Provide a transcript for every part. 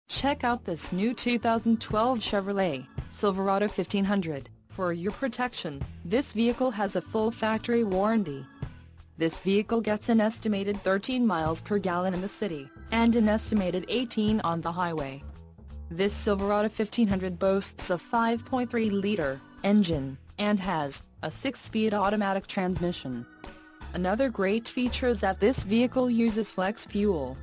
Check out this new 2012 Chevrolet Silverado 1500. For your protection, this vehicle has a full factory warranty. This vehicle gets an estimated 13 miles per gallon in the city, and an estimated 18 on the highway. This Silverado 1500 boasts a 5.3-liter engine, and has a 6-speed automatic transmission. Another great feature is that this vehicle uses flex fuel.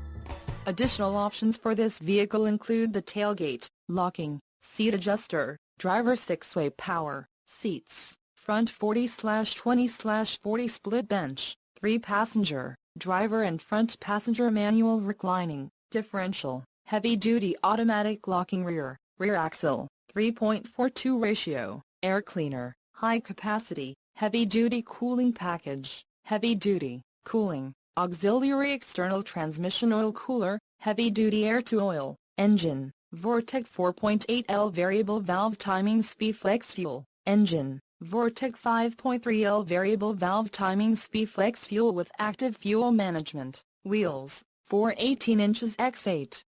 Additional options for this vehicle include the tailgate, locking, seat adjuster, driver 6-way power seats, front 40/20/40 split bench, 3-passenger, driver and front passenger manual reclining, differential, heavy-duty automatic locking rear axle, 3.42 ratio, air cleaner, high-capacity, heavy-duty cooling package, heavy-duty, cooling, auxiliary external transmission oil cooler, heavy-duty air-to-oil, engine, Vortec 4.8L variable valve timing speed flex fuel, engine, Vortec 5.3L variable valve timing speed flex fuel with active fuel management, wheels, 4/18 inches x 8.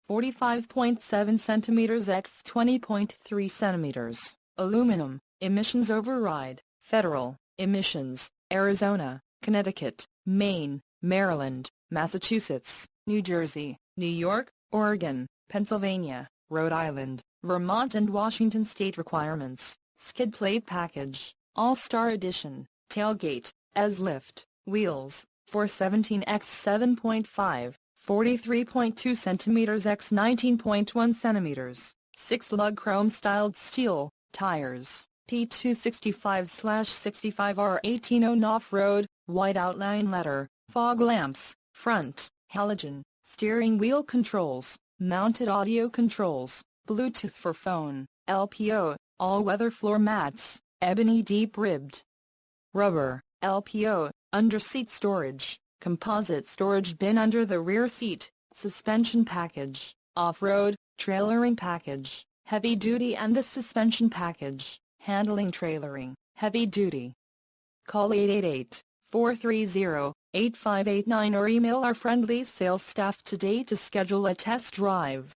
45.7 cm x 20.3 cm, aluminum, emissions override, federal, emissions, Arizona, Connecticut, Maine, Maryland, Massachusetts, New Jersey, New York, Oregon, Pennsylvania, Rhode Island, Vermont and Washington state requirements. Skid plate package, All-Star Edition, tailgate, S-lift, wheels, 417 x 7.5, 43.2 cm x 19.1 cm, 6-lug chrome-styled steel, tires, P265/65 R18 off-road, white outline letter, fog lamps, front, halogen, steering wheel controls, mounted audio controls, Bluetooth for phone, LPO, all-weather floor mats, ebony deep-ribbed rubber, LPO, under-seat storage, composite storage bin under the rear seat, suspension package, off-road, trailering package, heavy-duty and the suspension package, handling trailering, heavy-duty. Call 888-430-8589 or email our friendly sales staff today to schedule a test drive.